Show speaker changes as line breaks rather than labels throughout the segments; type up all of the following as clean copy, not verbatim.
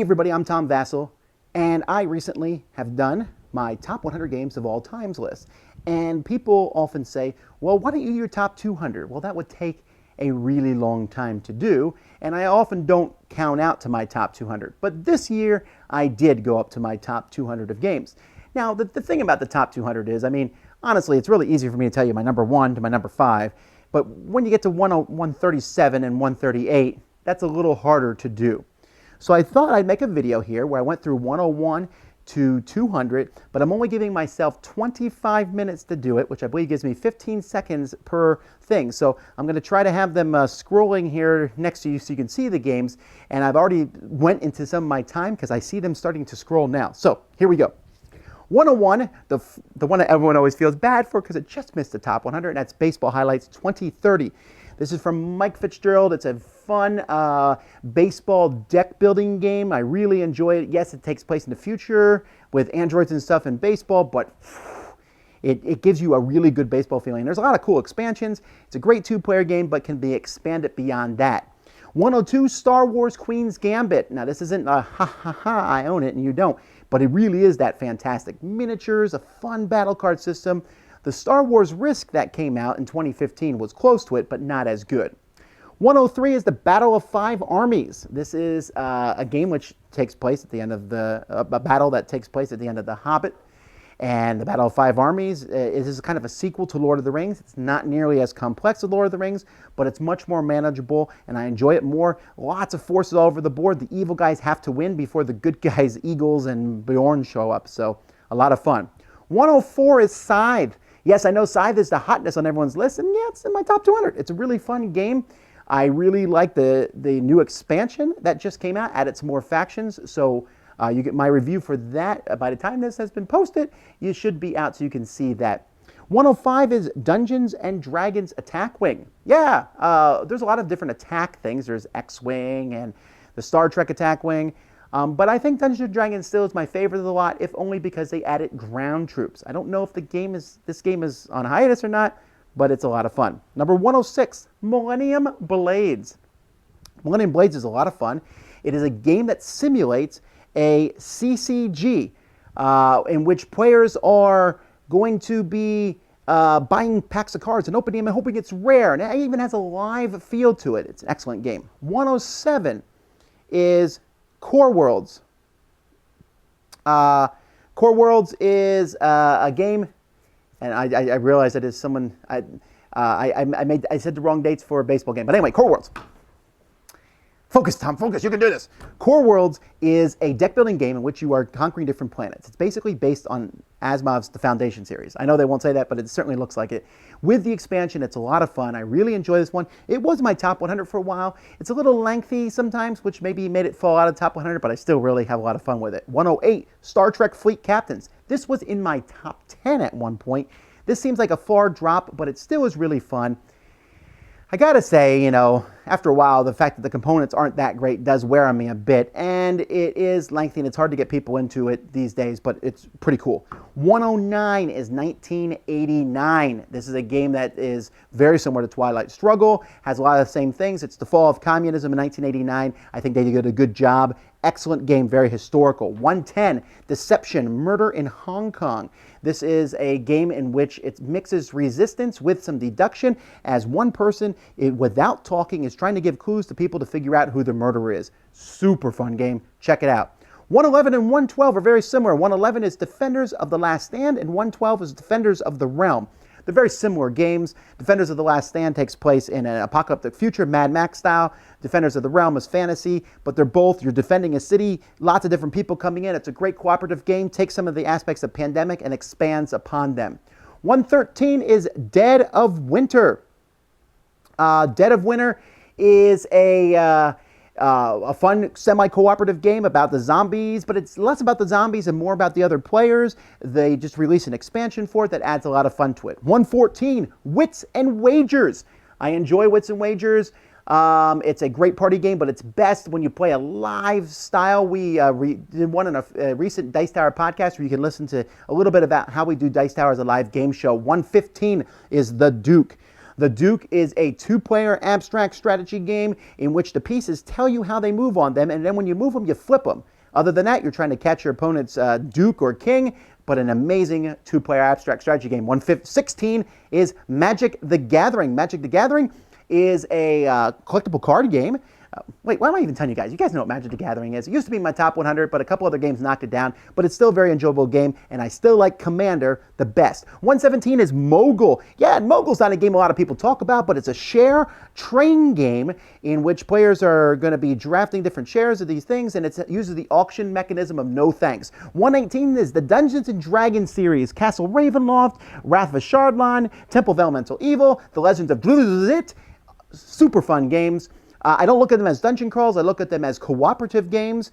everybody, I'm Tom Vasel, and I recently have done my top 100 games of all times list. And people often say, well, why don't you do your top 200? Well, that would take a really long time to do, and I often don't count out to my top 200. But this year, I did go up to my top 200 of games. Now, the thing about the top 200 is, honestly, it's really easy for me to tell you my number 1 to my number 5, but when you get to 137 and 138, that's a little harder to do. So I thought I'd make a video here where I went through 101 to 200, but I'm only giving myself 25 minutes to do it, which I believe gives me 15 seconds per thing. So I'm going to try to have them scrolling here next to you so you can see the games, and I've already went into some of my time because I see them starting to scroll now. So here we go. 101, the one that everyone always feels bad for because it just missed the top 100, and that's Baseball Highlights 2030. This is from Mike Fitzgerald. It's a fun baseball deck building game. I really enjoy it. Yes, it takes place in the future with androids and stuff in baseball, but it gives you a really good baseball feeling. There's a lot of cool expansions. It's a great two-player game, but can be expanded beyond that. 102, Star Wars Queen's Gambit. Now, this isn't a ha, I own it and you don't, but it really is that fantastic. Miniatures, a fun battle card system. The Star Wars Risk that came out in 2015 was close to it, but not as good. 103 is the Battle of Five Armies. This is a game which takes place at the end of a battle that takes place at the end of The Hobbit. And the Battle of Five Armies is kind of a sequel to Lord of the Rings. It's not nearly as complex as Lord of the Rings, but it's much more manageable, and I enjoy it more. Lots of forces all over the board. The evil guys have to win before the good guys, Eagles and Bjorn, show up, so a lot of fun. 104 is Scythe. Yes, I know Scythe is the hotness on everyone's list, and yeah, it's in my top 200. It's a really fun game. I really like the new expansion that just came out, added some more factions, so you get my review for that. By the time this has been posted, you should be out so you can see that. 105 is Dungeons and Dragons Attack Wing. Yeah, there's a lot of different attack things. There's X-Wing and the Star Trek Attack Wing. But I think Dungeons & Dragons still is my favorite of the lot, if only because they added ground troops. I don't know if this game is on hiatus or not, but it's a lot of fun. Number 106, Millennium Blades. Millennium Blades is a lot of fun. It is a game that simulates a CCG in which players are going to be buying packs of cards and opening them and hoping it's rare. And it even has a live feel to it. It's an excellent game. 107 is Core Worlds. Core Worlds is a game, and I realize that is someone I said the wrong dates for a baseball game, but anyway, Core Worlds. Focus, Tom, focus, you can do this. Core Worlds is a deck building game in which you are conquering different planets. It's basically based on Asimov's The Foundation series. I know they won't say that, but it certainly looks like it. With the expansion, it's a lot of fun. I really enjoy this one. It was my top 100 for a while. It's a little lengthy sometimes, which maybe made it fall out of top 100, but I still really have a lot of fun with it. 108, Star Trek Fleet Captains. This was in my top 10 at one point. This seems like a far drop, but it still is really fun. I gotta say, after a while, the fact that the components aren't that great does wear on me a bit, and it is lengthy, and it's hard to get people into it these days, but it's pretty cool. 109 is 1989. This is a game that is very similar to Twilight Struggle, has a lot of the same things. It's the fall of communism in 1989. I think they did a good job. Excellent game, very historical. 110, Deception, Murder in Hong Kong. This is a game in which it mixes resistance with some deduction as one person, without talking, is trying to give clues to people to figure out who the murderer is. Super fun game. Check it out. 111 and 112 are very similar. 111 is Defenders of the Last Stand, and 112 is Defenders of the Realm. They're very similar games. Defenders of the Last Stand takes place in an apocalyptic future, Mad Max style. Defenders of the Realm is fantasy, but you're defending a city, lots of different people coming in. It's a great cooperative game. Takes some of the aspects of Pandemic and expands upon them. 113 is Dead of Winter. Dead of Winter is a fun semi-cooperative game about the zombies, but it's less about the zombies and more about the other players. They just released an expansion for it that adds a lot of fun to it. 114, Wits and Wagers. I enjoy Wits and Wagers. It's a great party game, but it's best when you play a live style. We did one in a recent Dice Tower podcast where you can listen to a little bit about how we do Dice Tower as a live game show. 115 is The Duke. The Duke is a two-player abstract strategy game in which the pieces tell you how they move on them, and then when you move them, you flip them. Other than that, you're trying to catch your opponent's duke or king, but an amazing two-player abstract strategy game. 116 is Magic the Gathering. Magic the Gathering is a collectible card game. Wait, why am I even telling you guys? You guys know what Magic the Gathering is. It used to be my top 100, but a couple other games knocked it down. But it's still a very enjoyable game, and I still like Commander the best. 117 is Mogul. Yeah, Mogul's not a game a lot of people talk about, but it's a share train game in which players are going to be drafting different shares of these things, and it uses the auction mechanism of no thanks. 118 is the Dungeons & Dragons series. Castle Ravenloft, Wrath of Shardlan, Temple of Elemental Evil, The Legends of Dluzit. Super fun games. I don't look at them as dungeon crawls. I look at them as cooperative games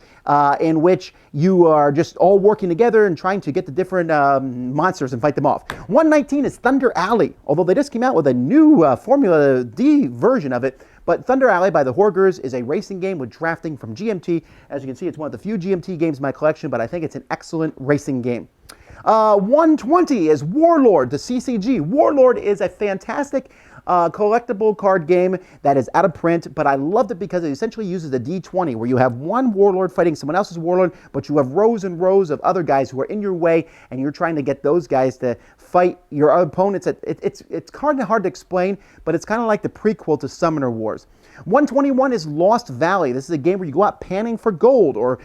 in which you are just all working together and trying to get the different monsters and fight them off. 119 is Thunder Alley, although they just came out with a new Formula D version of it. But Thunder Alley by the Horgers is a racing game with drafting from GMT. As you can see, it's one of the few GMT games in my collection, but I think it's an excellent racing game. 120 is Warlord, the CCG. Warlord is a fantastic collectible card game that is out of print, but I loved it because it essentially uses the D20, where you have one warlord fighting someone else's warlord, but you have rows and rows of other guys who are in your way, and you're trying to get those guys to fight your opponents. It's kind of hard to explain, but it's kind of like the prequel to Summoner Wars. 121 is Lost Valley. This is a game where you go out panning for gold or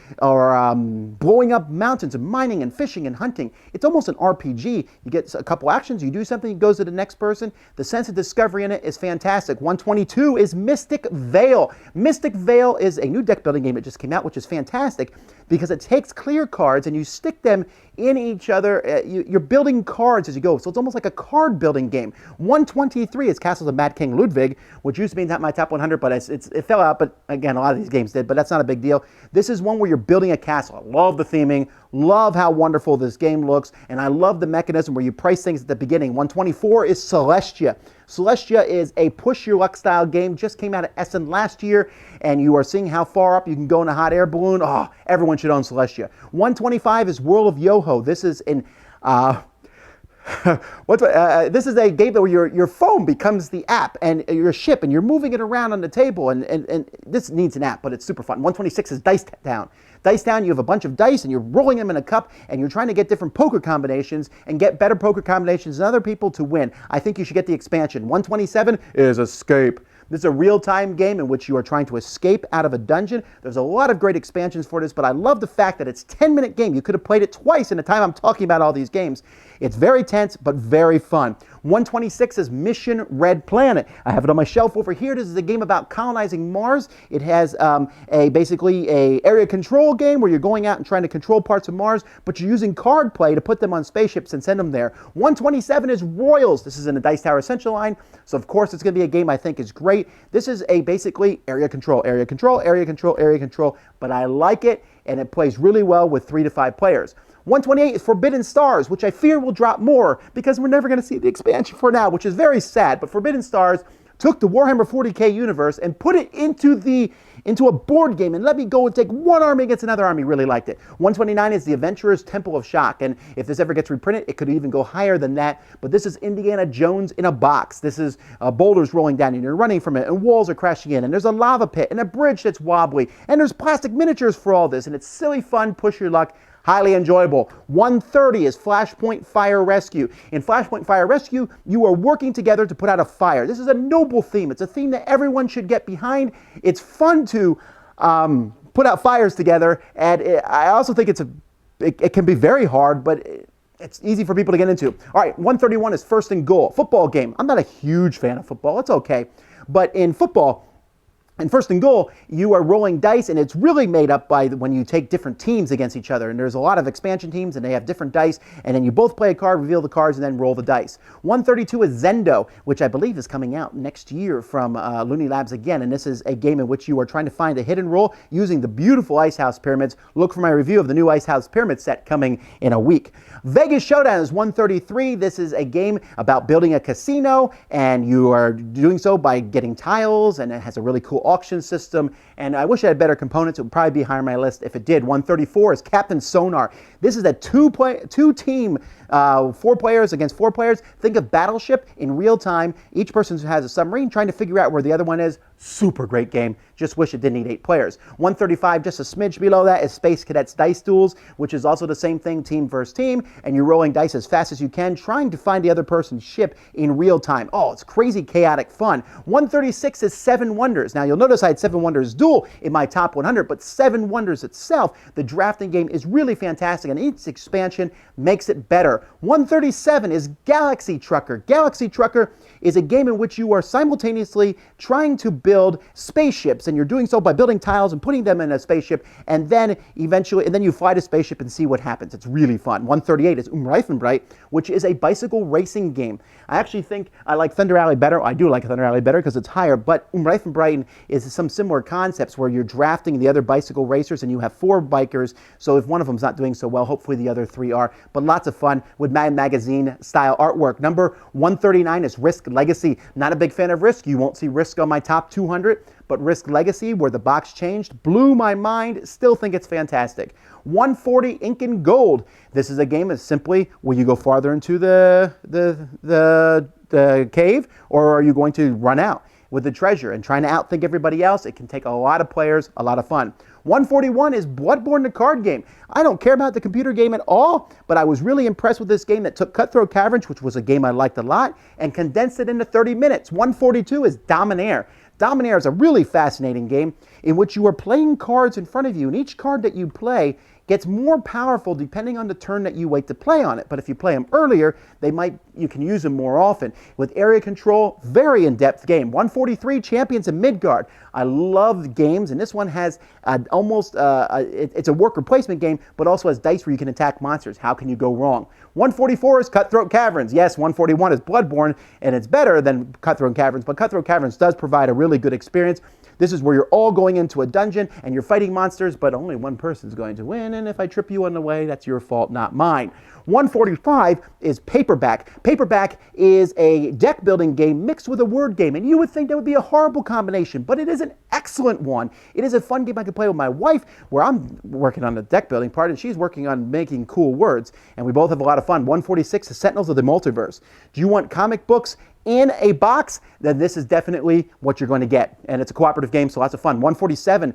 blowing up mountains and mining and fishing and hunting. It's almost an RPG. You get a couple actions, you do something, it goes to the next person. The sense of discovery in it is fantastic. 122 is Mystic Vale. Mystic Vale is a new deck building game that just came out, which is fantastic because it takes clear cards and you stick them in each other. You're building cards as you go, so it's almost like a card building game. 123 is Castles of Mad King Ludwig, which used to be not my top 100, but it fell out, but again, a lot of these games did, but that's not a big deal. This is one where you're building a castle. I love the theming, love how wonderful this game looks, and I love the mechanism where you price things at the beginning. 124 is Celestia. Celestia is a push-your-luck style game, just came out of Essen last year, and you are seeing how far up you can go in a hot air balloon. Oh, everyone should own Celestia. 125 is World of Yoho. This is an this is a game where your phone becomes the app and your ship, and you're moving it around on the table, and this needs an app, but it's super fun. 126 is Dice Town. Dice Town, you have a bunch of dice, and you're rolling them in a cup, and you're trying to get different poker combinations and get better poker combinations than other people to win. I think you should get the expansion. 127 is Escape. This is a real-time game in which you are trying to escape out of a dungeon. There's a lot of great expansions for this, but I love the fact that it's a 10-minute game. You could have played it twice in the time I'm talking about all these games. It's very tense, but very fun. 126 is Mission Red Planet. I have it on my shelf over here. This is a game about colonizing Mars. It has basically a area control game where you're going out and trying to control parts of Mars, but you're using card play to put them on spaceships and send them there. 127 is Royals. This is in the Dice Tower Essential line, so of course it's going to be a game I think is great. This is a basically area control, but I like it, and it plays really well with 3 to 5 players. 128 is Forbidden Stars, which I fear will drop more because we're never going to see the expansion for now, which is very sad. But Forbidden Stars took the Warhammer 40K universe and put it into a board game and let me go and take one army against another army. Really liked it. 129 is the Adventurer's Temple of Shock, and if this ever gets reprinted, it could even go higher than that. But this is Indiana Jones in a box. This is boulders rolling down and you're running from it, and walls are crashing in, and there's a lava pit and a bridge that's wobbly, and there's plastic miniatures for all this, and it's silly fun, push your luck. Highly enjoyable. 130 is Flashpoint Fire Rescue. In Flashpoint Fire Rescue, you are working together to put out a fire. This is a noble theme. It's a theme that everyone should get behind. It's fun to put out fires together, and I also think it can be very hard, but it's easy for people to get into. All right, 131 is First and Goal. Football game. I'm not a huge fan of football. It's okay. But in football, in First and Goal, you are rolling dice, and it's really made up by when you take different teams against each other. And there's a lot of expansion teams, and they have different dice. And then you both play a card, reveal the cards, and then roll the dice. 132 is Zendo, which I believe is coming out next year from Looney Labs again. And this is a game in which you are trying to find a hidden roll using the beautiful Ice House Pyramids. Look for my review of the new Ice House Pyramid set coming in a week. Vegas Showdown is 133. This is a game about building a casino, and you are doing so by getting tiles, and it has a really cool auction system, and I wish it had better components. It would probably be higher on my list if it did. 134 is Captain Sonar. This is a two-team, 4 players against 4 players. Think of Battleship in real time. Each person has a submarine trying to figure out where the other one is. Super great game. Just wish it didn't need 8 players. 135, just a smidge below that, is Space Cadets Dice Duels, which is also the same thing, team versus team, and you're rolling dice as fast as you can, trying to find the other person's ship in real time. Oh, it's crazy chaotic fun. 136 is Seven Wonders. Now, you'll notice I had Seven Wonders Duel in my top 100, but Seven Wonders itself, the drafting game, is really fantastic, and each expansion makes it better. 137 is Galaxy Trucker. Galaxy Trucker is a game in which you are simultaneously trying to build spaceships, and you're doing so by building tiles and putting them in a spaceship, and then you fly the spaceship and see what happens. It's really fun. 138 is Reifenbreit, which is a bicycle racing game. I actually think I like Thunder Alley better. I do like Thunder Alley better because it's higher, but Reifenbreit is some similar concepts where you're drafting the other bicycle racers, and you have 4 bikers, so if one of them's not doing so well, hopefully the other 3 are, but lots of fun with Mad Magazine style artwork. Number 139 is Risk Legacy. Not a big fan of Risk. You won't see Risk on my top 200, but Risk Legacy, where the box changed, blew my mind. Still think it's fantastic. 140 Ink and Gold. This is a game that's simply, will you go farther into the cave, or are you going to run out with the treasure and trying to outthink everybody else? It can take a lot of players, a lot of fun. 141 is Bloodborne, the card game. I don't care about the computer game at all, but I was really impressed with this game that took Cutthroat Caverns, which was a game I liked a lot, and condensed it into 30 minutes. 142 is Dominaire. Dominaire is a really fascinating game in which you are playing cards in front of you, and each card that you play gets more powerful depending on the turn that you wait to play on it. But if you play them earlier, you can use them more often. With area control, very in-depth game. 143, Champions of Midgard. I love games, and this one has it's a worker placement game, but also has dice where you can attack monsters. How can you go wrong? 144 is Cutthroat Caverns. Yes, 141 is Bloodborne, and it's better than Cutthroat Caverns, but Cutthroat Caverns does provide a really good experience. This is where you're all going into a dungeon and you're fighting monsters, but only one person's going to win, and if I trip you on the way, that's your fault, not mine. 145 is Paperback. Paperback is a deck building game mixed with a word game, and you would think that would be a horrible combination, but it is an excellent one. It is a fun game I can play with my wife, where I'm working on the deck building part and she's working on making cool words, and we both have a lot of fun. 146 is Sentinels of the Multiverse. Do you want comic books in a box? Then this is definitely what you're going to get, and it's a cooperative game, so lots of fun. 147,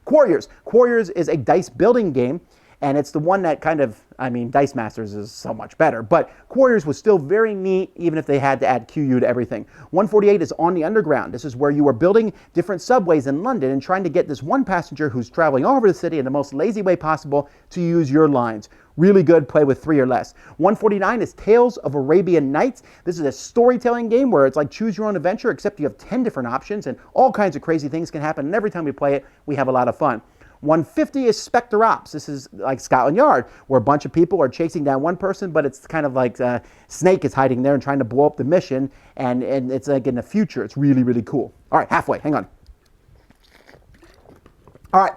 Quarriors. Quarriors is a dice building game, and it's the one that Dice Masters is so much better, but Quarriors was still very neat, even if they had to add QU to everything. 148 is On the Underground. This is where you are building different subways in London and trying to get this one passenger who's traveling all over the city in the most lazy way possible to use your lines. Really good, play with 3 or less. 149 is Tales of Arabian Nights. This is a storytelling game where it's like choose your own adventure, except you have 10 different options and all kinds of crazy things can happen, and every time we play it, we have a lot of fun. 150 is Spectre Ops. This is like Scotland Yard, where a bunch of people are chasing down one person, but it's kind of like Snake is hiding there and trying to blow up the mission, and it's like in the future. It's really, really cool. All right, halfway. Hang on. All right,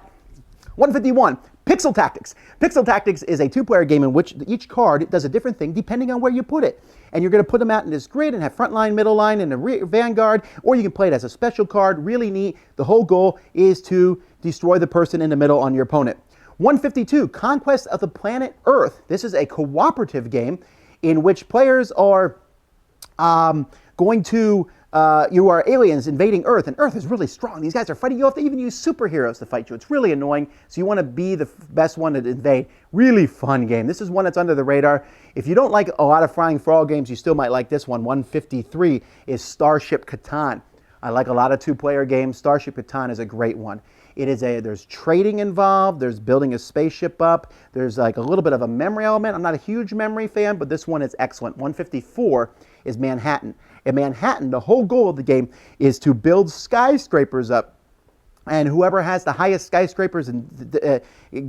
151. Pixel Tactics. Pixel Tactics is a 2-player game in which each card does a different thing depending on where you put it. And you're going to put them out in this grid and have front line, middle line, and a vanguard, or you can play it as a special card. Really neat. The whole goal is to destroy the person in the middle on your opponent. 152, Conquest of the Planet Earth. This is a cooperative game in which players are you are aliens invading Earth, and Earth is really strong. These guys are fighting you off. They even use superheroes to fight you. It's really annoying, so you want to be the best one to invade. Really fun game. This is one that's under the radar. If you don't like a lot of Flying Frog games, you still might like this one. 153 is Starship Catan. I like a lot of 2-player games. Starship Catan is a great one. There's trading involved, there's building a spaceship up, there's like a little bit of a memory element. I'm not a huge memory fan, but this one is excellent. 154 is Manhattan. In Manhattan, the whole goal of the game is to build skyscrapers up, and whoever has the highest skyscrapers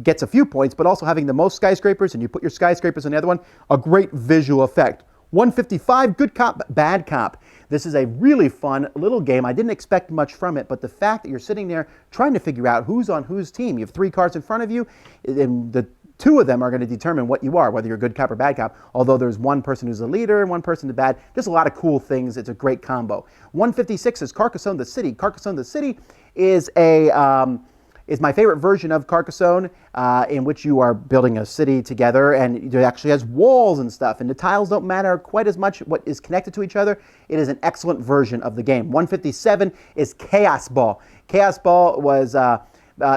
gets a few points, but also having the most skyscrapers, and you put your skyscrapers on the other one, a great visual effect. 155, Good Cop, Bad Cop. This is a really fun little game. I didn't expect much from it, but the fact that you're sitting there trying to figure out who's on whose team. You have 3 cards in front of you, and the 2 of them are going to determine what you are, whether you're a good cop or bad cop, although there's one person who's a leader and one person who's bad. There's a lot of cool things. It's a great combo. 156 is Carcassonne the City. Carcassonne the City is is my favorite version of Carcassonne, in which you are building a city together, and it actually has walls and stuff, and the tiles don't matter quite as much what is connected to each other. It is an excellent version of the game. 157 is Chaos Ball. Chaos Ball was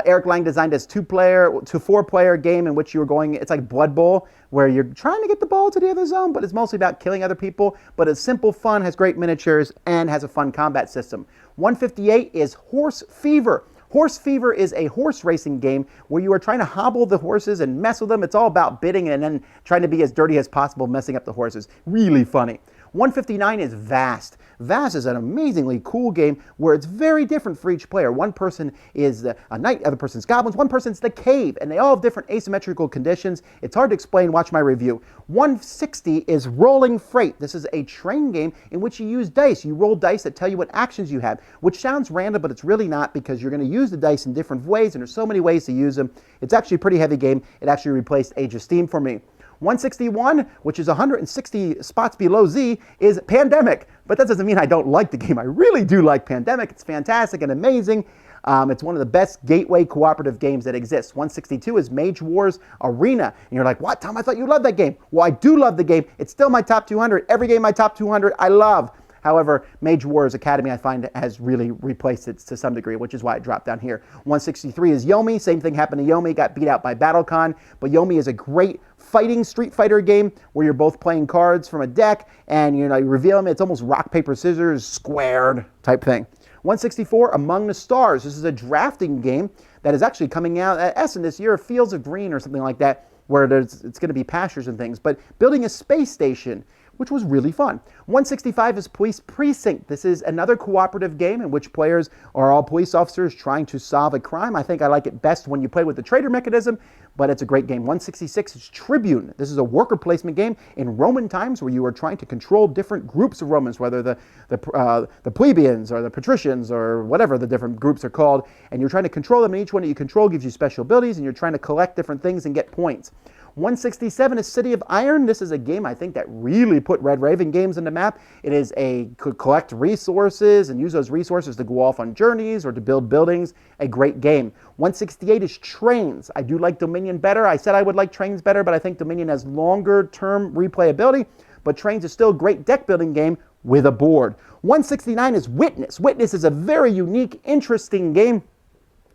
Eric Lang designed this 4-player game in which you were going, it's like Blood Bowl, where you're trying to get the ball to the other zone, but it's mostly about killing other people. But it's simple, fun, has great miniatures, and has a fun combat system. 158 is Horse Fever. Horse Fever is a horse racing game where you are trying to hobble the horses and mess with them. It's all about bidding and then trying to be as dirty as possible, messing up the horses. Really funny. 159 is Vast. Vast is an amazingly cool game where it's very different for each player. One person is a knight, other person's goblins, one person's the cave, and they all have different asymmetrical conditions. It's hard to explain. Watch my review. 160 is Rolling Freight. This is a train game in which you use dice. You roll dice that tell you what actions you have, which sounds random, but it's really not, because you're going to use the dice in different ways, and there's so many ways to use them. It's actually a pretty heavy game. It actually replaced Age of Steam for me. 161, which is 160 spots below Z, is Pandemic. But that doesn't mean I don't like the game. I really do like Pandemic. It's fantastic and amazing. It's one of the best gateway cooperative games that exists. 162 is Mage Wars Arena. And you're like, what, Tom? I thought you loved that game. Well, I do love the game. It's still my top 200. Every game in my top 200 I love. However, Mage Wars Academy, I find, has really replaced it to some degree, which is why it dropped down here. 163 is Yomi. Same thing happened to Yomi. Got beat out by BattleCon. But Yomi is a great fighting Street Fighter game where you're both playing cards from a deck, and you reveal them. It's almost rock, paper, scissors, squared type thing. 164, Among the Stars. This is a drafting game that is actually coming out at Essen this year, Fields of Green or something like that, where it's going to be pastures and things. But building a space station, which was really fun. 165 is Police Precinct. This is another cooperative game in which players are all police officers trying to solve a crime. I think I like it best when you play with the traitor mechanism, but it's a great game. 166 is Tribune. This is a worker placement game in Roman times where you are trying to control different groups of Romans, whether the plebeians or the patricians or whatever the different groups are called, and you're trying to control them, and each one that you control gives you special abilities, and you're trying to collect different things and get points. 167 is City of Iron. This is a game I think that really put Red Raven games on the map. It is could collect resources and use those resources to go off on journeys or to build buildings. A great game. 168 is Trains. I do like Dominion better. I said I would like Trains better, but I think Dominion has longer term replayability. But Trains is still a great deck building game with a board. 169 is Witness. Witness is a very unique, interesting game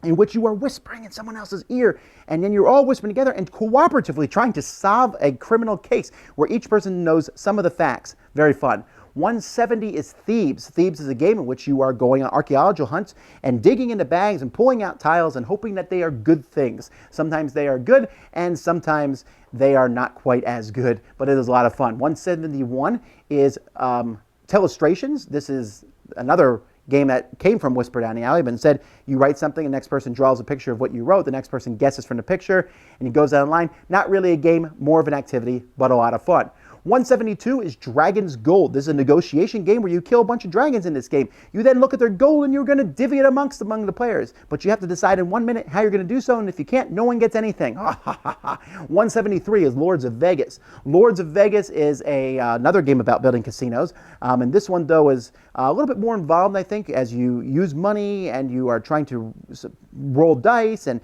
in which you are whispering in someone else's ear, and then you're all whispering together and cooperatively trying to solve a criminal case where each person knows some of the facts. Very fun. 170 is Thebes. Thebes is a game in which you are going on archaeological hunts and digging into bags and pulling out tiles and hoping that they are good things. Sometimes they are good, and sometimes they are not quite as good, but it is a lot of fun. 171 is Telestrations. This is another game that came from Whisper Down the Alley, but said you write something, the next person draws a picture of what you wrote, the next person guesses from the picture, and he goes down the line. Not really a game, more of an activity, but a lot of fun. 172 is Dragon's Gold. This is a negotiation game where you kill a bunch of dragons in this game. You then look at their gold and you're going to divvy it among the players. But you have to decide in 1 minute how you're going to do so, and if you can't, no one gets anything. 173 is Lords of Vegas. Lords of Vegas is another game about building casinos. And this one, though, is a little bit more involved, I think, as you use money and you are trying to roll dice, and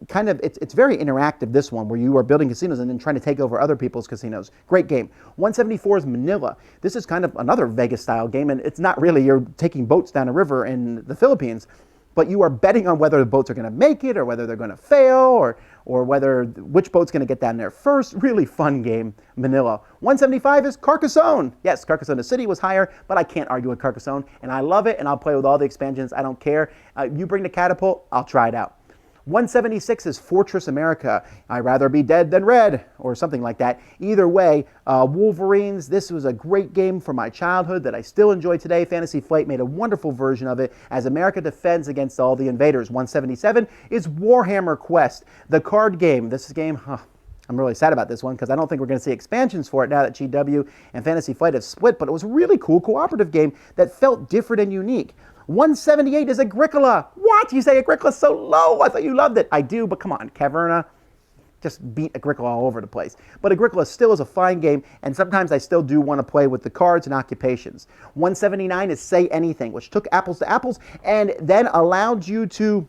kind of, it's very interactive, this one, where you are building casinos and then trying to take over other people's casinos. Great game. 174 is Manila. This is kind of another Vegas-style game, and it's not really, you're taking boats down a river in the Philippines, but you are betting on whether the boats are going to make it or whether they're going to fail, or which boat's going to get down there first. Really fun game, Manila. 175 is Carcassonne. Yes, Carcassonne, the city was higher, but I can't argue with Carcassonne, and I love it, and I'll play with all the expansions. I don't care. You bring the catapult, I'll try it out. 176 is Fortress America. I'd rather be dead than red, or something like that. Either way, Wolverines, this was a great game from my childhood that I still enjoy today. Fantasy Flight made a wonderful version of it as America defends against all the invaders. 177 is Warhammer Quest, the card game. This game, I'm really sad about this one because I don't think we're going to see expansions for it now that GW and Fantasy Flight have split, but it was a really cool cooperative game that felt different and unique. 178 is Agricola. What? You say Agricola's so low? I thought you loved it. I do, but come on, Caverna just beat Agricola all over the place. But Agricola still is a fine game, and sometimes I still do want to play with the cards and occupations. 179 is Say Anything, which took apples to apples and then allowed you to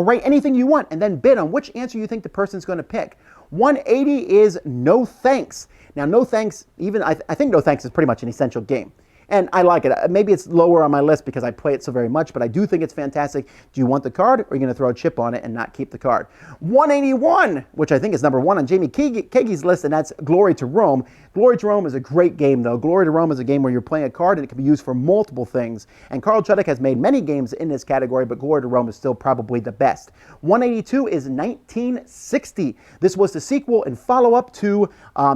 write anything you want, and then bid on which answer you think the person's going to pick. 180 is no thanks. Now, no thanks, even I think no thanks is pretty much an essential game. And I like it. Maybe it's lower on my list because I play it so very much, but I do think it's fantastic. Do you want the card, or are you going to throw a chip on it and not keep the card? 181, which I think is number 1 on Jamie Kagey's list, and that's Glory to Rome. Glory to Rome is a great game, though. Glory to Rome is a game where you're playing a card, and it can be used for multiple things. And Carl Chudik has made many games in this category, but Glory to Rome is still probably the best. 182 is 1960. This was the sequel and follow-up to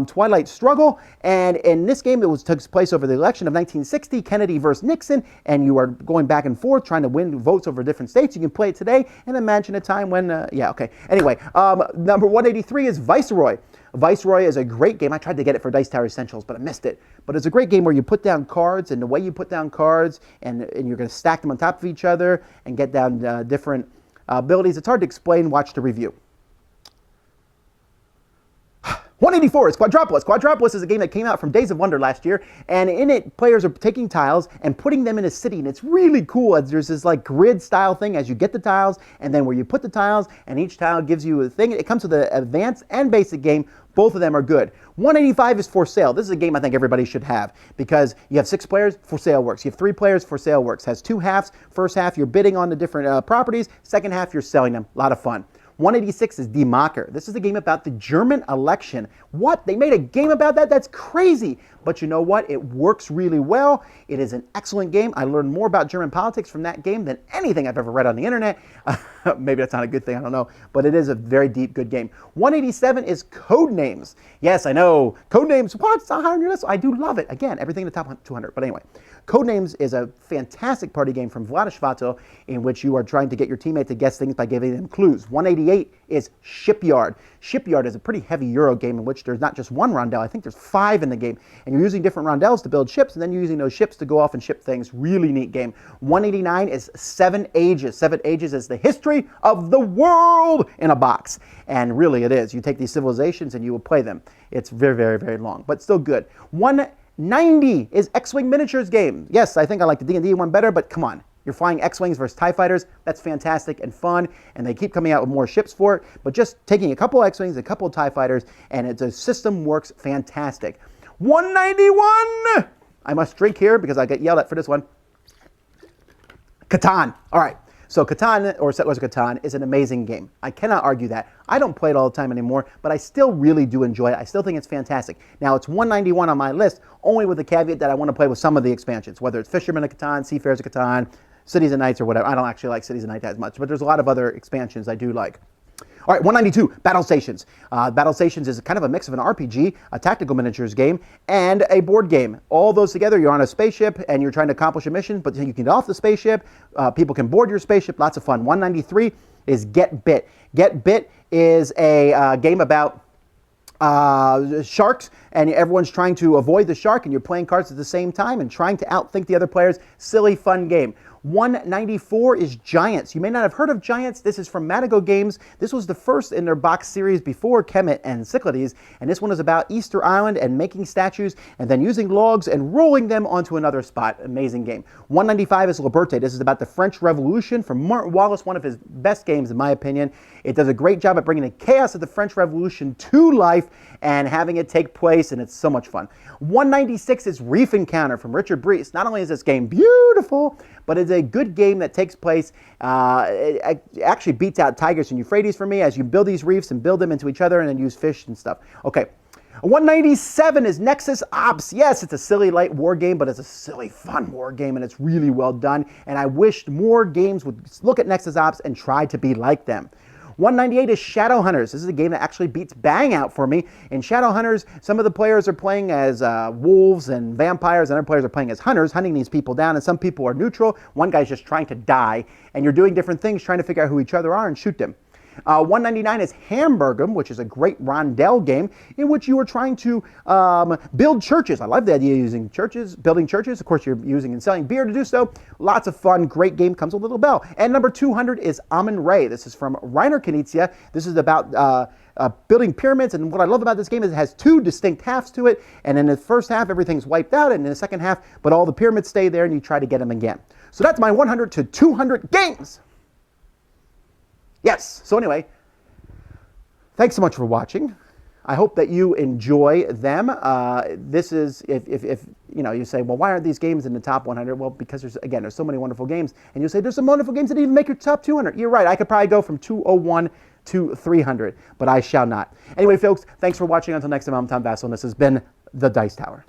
Twilight Struggle, and in this game, took place over the election of 1960, Kennedy versus Nixon, and you are going back and forth trying to win votes over different states. You can play it today and imagine a time when, Anyway, number 183 is Viceroy. Viceroy is a great game. I tried to get it for Dice Tower Essentials, but I missed it. But it's a great game where you put down cards, and the way you put down cards, and you're going to stack them on top of each other and get down different abilities. It's hard to explain. Watch the review. 184 is Quadropolis. Quadropolis is a game that came out from Days of Wonder last year, and in it, players are taking tiles and putting them in a city, and it's really cool. There's this like grid style thing as you get the tiles, and then where you put the tiles, and each tile gives you a thing. It comes with an advanced and basic game. Both of them are good. 185 is For Sale. This is a game I think everybody should have because you have 6 players, For Sale works. You have 3 players, For Sale works. Has 2 halves. First half, you're bidding on the different properties. Second half, you're selling them. A lot of fun. 186 is Die Macher. This is a game about the German election. What? They made a game about that? That's crazy. But you know what? It works really well. It is an excellent game. I learned more about German politics from that game than anything I've ever read on the internet. Maybe that's not a good thing. I don't know. But it is a very deep, good game. 187 is Codenames. Yes, I know. Codenames. What? It's not higher on your list. I do love it. Again, everything in the top 200. But anyway. Codenames is a fantastic party game from Vlaada Chvátil in which you are trying to get your teammate to guess things by giving them clues. 188 is Shipyard. Shipyard is a pretty heavy Euro game in which there's not just one rondel. I think there's 5 in the game. And you're using different rondels to build ships, and then you're using those ships to go off and ship things. Really neat game. 189 is 7 Ages. 7 Ages is the history of the world in a box. And really it is. You take these civilizations and you will play them. It's very, very, very long, but still good. 190 is X-Wing Miniatures game. Yes, I think I like the D&D one better, but come on. You're flying X-Wings versus TIE Fighters. That's fantastic and fun, and they keep coming out with more ships for it. But just taking a couple X-Wings, a couple TIE Fighters, and the system works fantastic. 191! I must drink here because I get yelled at for this one. Catan. All right. So Catan, or Settlers of Catan, is an amazing game. I cannot argue that. I don't play it all the time anymore, but I still really do enjoy it. I still think it's fantastic. Now, it's 191 on my list, only with the caveat that I want to play with some of the expansions, whether it's Fishermen of Catan, Seafarers of Catan, Cities and Knights, or whatever. I don't actually like Cities and Knights as much, but there's a lot of other expansions I do like. All right, 192, Battle Stations. Battle Stations is kind of a mix of an RPG, a tactical miniatures game, and a board game. All those together, you're on a spaceship, and you're trying to accomplish a mission, but you can get off the spaceship. People can board your spaceship. Lots of fun. 193 is Get Bit. Get Bit is a game about sharks, and everyone's trying to avoid the shark, and you're playing cards at the same time and trying to outthink the other players. Silly, fun game. 194 is Giants. You may not have heard of Giants. This is from Madigo Games. This was the first in their box series before Kemet and Cyclades, and this one is about Easter Island and making statues and then using logs and rolling them onto another spot. Amazing game. 195 is Liberté. This is about the French Revolution from Martin Wallace, one of his best games in my opinion. It does a great job at bringing the chaos of the French Revolution to life and having it take place, and it's so much fun. 196 is Reef Encounter from Richard Breese. Not only is this game beautiful, but it's a good game that takes place, it actually beats out Tigris and Euphrates for me as you build these reefs and build them into each other and then use fish and stuff. Okay, 197 is Nexus Ops. Yes, it's a silly light war game, but it's a silly fun war game and it's really well done. And I wished more games would look at Nexus Ops and try to be like them. 198 is Shadowhunters. This is a game that actually beats Bang Out for me. In Shadowhunters, some of the players are playing as wolves and vampires, and other players are playing as hunters, hunting these people down, and some people are neutral. One guy's just trying to die, and you're doing different things, trying to figure out who each other are and shoot them. 199 is Hamburgum, which is a great rondel game in which you are trying to build churches. I love the idea of using churches, building churches. Of course, you're using and selling beer to do so. Lots of fun. Great game. Comes with a little bell. And number 200 is Amun Re. This is from Reiner Knizia. This is about building pyramids, and what I love about this game is it has 2 distinct halves to it, and in the first half everything's wiped out, and in the second half, but all the pyramids stay there and you try to get them again. So that's my 100 to 200 games. Yes. So anyway, thanks so much for watching. I hope that you enjoy them. This is, if you say, well, why aren't these games in the top 100? Well, because there's so many wonderful games. And you say, there's some wonderful games that even make your top 200. You're right. I could probably go from 201 to 300, but I shall not. Anyway, folks, thanks for watching. Until next time, I'm Tom Vasel, and this has been The Dice Tower.